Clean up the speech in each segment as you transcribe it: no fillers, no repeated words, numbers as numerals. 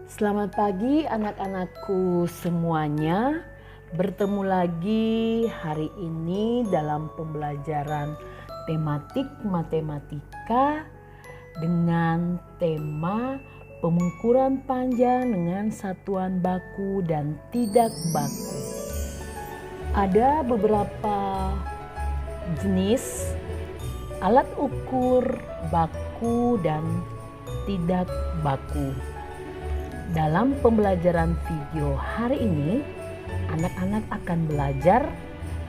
Selamat pagi anak-anakku semuanya. Bertemu lagi hari ini dalam pembelajaran tematik matematika dengan tema pengukuran panjang dengan satuan baku dan tidak baku. Ada beberapa jenis alat ukur baku dan tidak baku. Dalam pembelajaran video hari ini, anak-anak akan belajar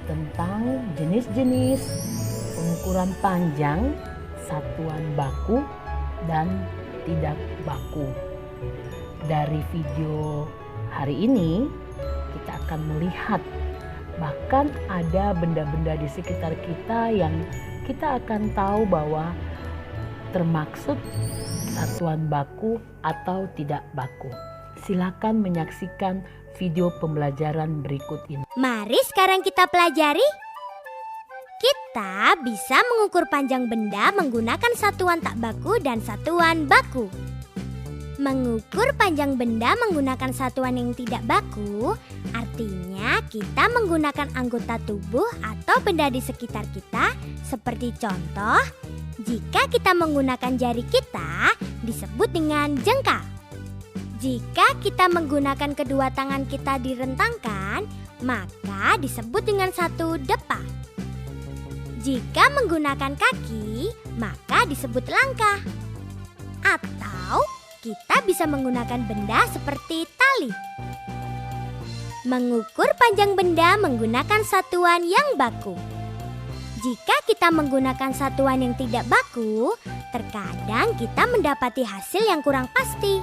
tentang jenis-jenis pengukuran panjang, satuan baku, dan tidak baku. Dari video hari ini, kita akan melihat bahkan ada benda-benda di sekitar kita yang kita akan tahu bahwa termaksud satuan baku atau tidak baku. Silakan menyaksikan video pembelajaran berikut ini. Mari sekarang kita pelajari. Kita bisa mengukur panjang benda menggunakan satuan tak baku dan satuan baku. Mengukur panjang benda menggunakan satuan yang tidak baku artinya kita menggunakan anggota tubuh atau benda di sekitar kita, seperti contoh, jika kita menggunakan jari kita disebut dengan jengkal. Jika kita menggunakan kedua tangan kita direntangkan, maka disebut dengan satu depa. Jika menggunakan kaki, maka disebut langkah. Atau kita bisa menggunakan benda seperti tali. Mengukur panjang benda menggunakan satuan yang baku. Jika kita menggunakan satuan yang tidak baku, terkadang kita mendapati hasil yang kurang pasti.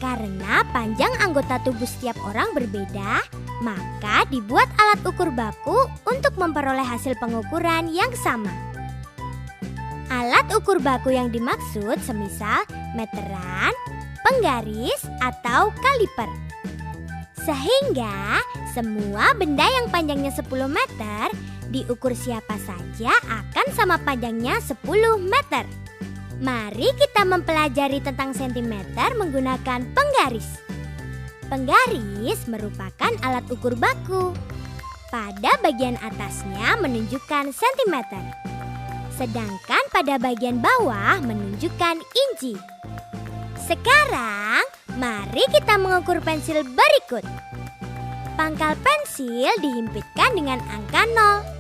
Karena panjang anggota tubuh setiap orang berbeda, maka dibuat alat ukur baku untuk memperoleh hasil pengukuran yang sama. Alat ukur baku yang dimaksud semisal meteran, penggaris, atau kaliper. Sehingga semua benda yang panjangnya 10 meter diukur siapa saja akan sama panjangnya 10 meter. Mari kita mempelajari tentang sentimeter menggunakan penggaris. Penggaris merupakan alat ukur baku. Pada bagian atasnya menunjukkan sentimeter. Sedangkan pada bagian bawah menunjukkan inci. Sekarang, mari kita mengukur pensil berikut. Pangkal pensil dihimpitkan dengan angka 0.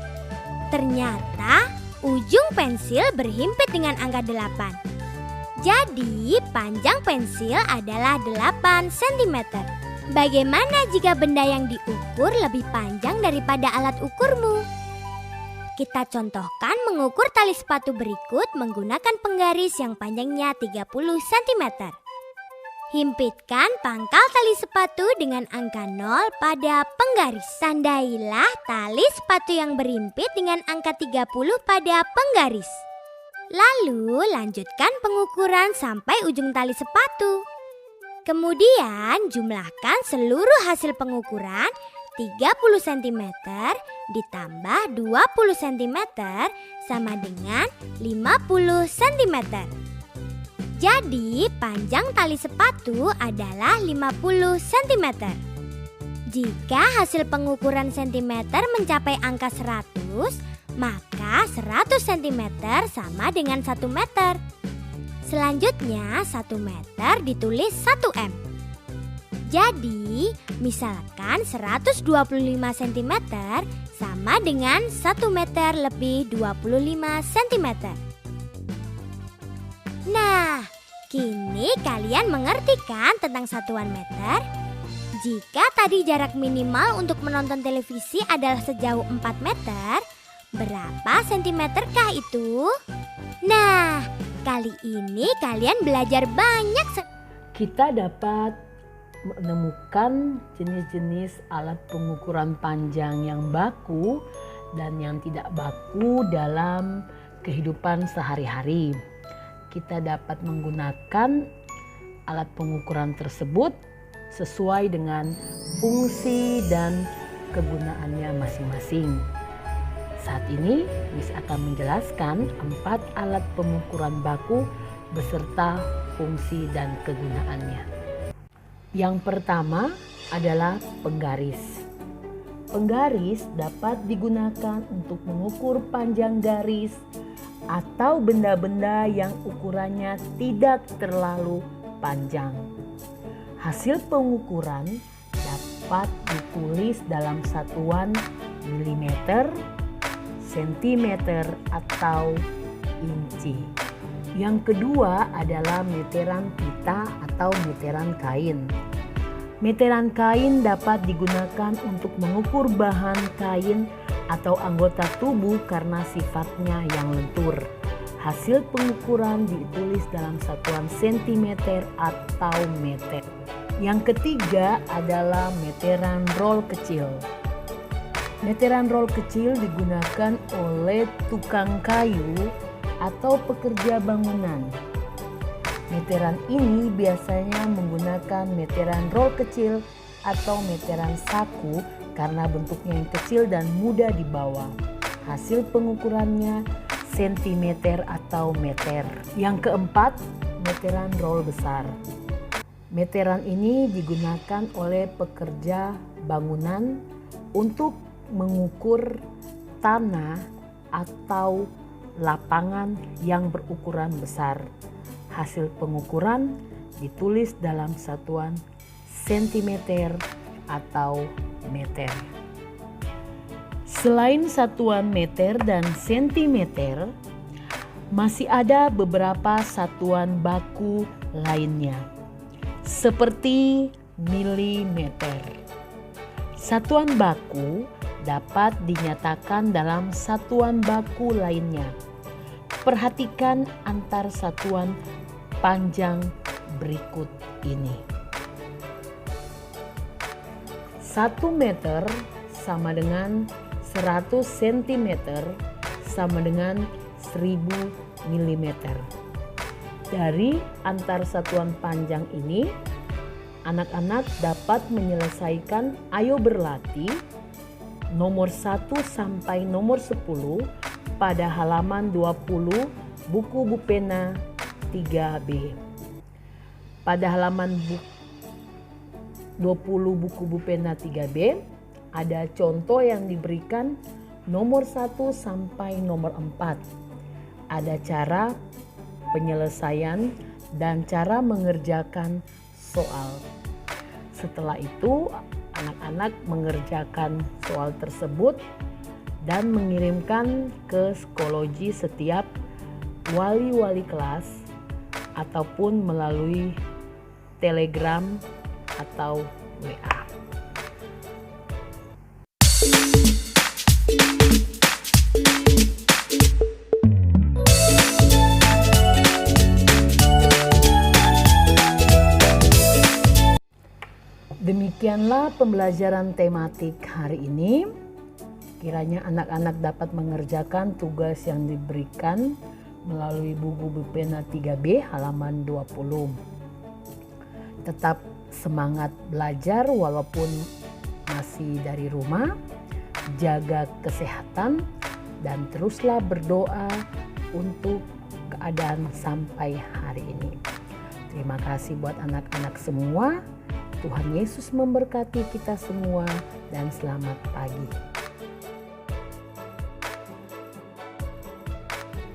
Ternyata ujung pensil berhimpit dengan angka 8. Jadi panjang pensil adalah 8 cm. Bagaimana jika benda yang diukur lebih panjang daripada alat ukurmu? Kita contohkan mengukur tali sepatu berikut menggunakan penggaris yang panjangnya 30 cm. Himpitkan pangkal tali sepatu dengan angka 0 pada penggaris. Tandailah tali sepatu yang berhimpit dengan angka 30 pada penggaris. Lalu lanjutkan pengukuran sampai ujung tali sepatu. Kemudian jumlahkan seluruh hasil pengukuran 30 cm ditambah 20 cm sama dengan 50 cm. Jadi panjang tali sepatu adalah 50 cm. Jika hasil pengukuran cm mencapai angka 100, maka 100 cm sama dengan 1 meter. Selanjutnya 1 meter ditulis 1 m. Jadi misalkan 125 cm sama dengan 1 meter lebih 25 cm. Nah, kini kalian mengerti kan tentang satuan meter? Jika tadi jarak minimal untuk menonton televisi adalah sejauh 4 meter, berapa sentimeterkah itu? Nah, kali ini kalian belajar banyak. Kita dapat menemukan jenis-jenis alat pengukuran panjang yang baku dan yang tidak baku dalam kehidupan sehari-hari. Kita dapat menggunakan alat pengukuran tersebut sesuai dengan fungsi dan kegunaannya masing-masing. Saat ini Miss akan menjelaskan 4 alat pengukuran baku beserta fungsi dan kegunaannya. Yang pertama adalah penggaris. Penggaris dapat digunakan untuk mengukur panjang garis atau benda-benda yang ukurannya tidak terlalu panjang. Hasil pengukuran dapat ditulis dalam satuan milimeter, sentimeter, atau inci. Yang kedua adalah meteran pita atau meteran kain. Meteran kain dapat digunakan untuk mengukur bahan kain atau anggota tubuh karena sifatnya yang lentur. Hasil pengukuran ditulis dalam satuan sentimeter atau meter. Yang ketiga adalah meteran roll kecil. Meteran roll kecil digunakan oleh tukang kayu atau pekerja bangunan. Meteran ini biasanya menggunakan meteran roll kecil atau meteran saku karena bentuknya yang kecil dan mudah dibawa. Hasil pengukurannya sentimeter atau meter. Yang keempat, meteran roll besar. Meteran ini digunakan oleh pekerja bangunan untuk mengukur tanah atau lapangan yang berukuran besar. Hasil pengukuran ditulis dalam satuan sentimeter atau meter. Selain satuan meter dan sentimeter, masih ada beberapa satuan baku lainnya, seperti milimeter. Satuan baku dapat dinyatakan dalam satuan baku lainnya. Perhatikan antar satuan panjang berikut ini. 1 meter sama dengan 100 cm sama dengan 1000 mm. Dari antar satuan panjang ini, anak-anak dapat menyelesaikan Ayo Berlatih nomor 1 sampai nomor 10 pada halaman 20 buku Bupena 3B. Pada halaman 20 buku Bupena 3B ada contoh yang diberikan nomor 1 sampai nomor 4. Ada cara penyelesaian dan cara mengerjakan soal. Setelah itu anak-anak mengerjakan soal tersebut dan mengirimkan ke psikologi setiap wali-wali kelas ataupun melalui Telegram atau WA. Demikianlah pembelajaran tematik hari ini. Kiranya anak-anak dapat mengerjakan tugas yang diberikan melalui buku Bupena 3B halaman 20. Tetap semangat belajar walaupun masih dari rumah, jaga kesehatan, dan teruslah berdoa untuk keadaan sampai hari ini. Terima kasih buat anak-anak semua. Tuhan Yesus memberkati kita semua dan selamat pagi.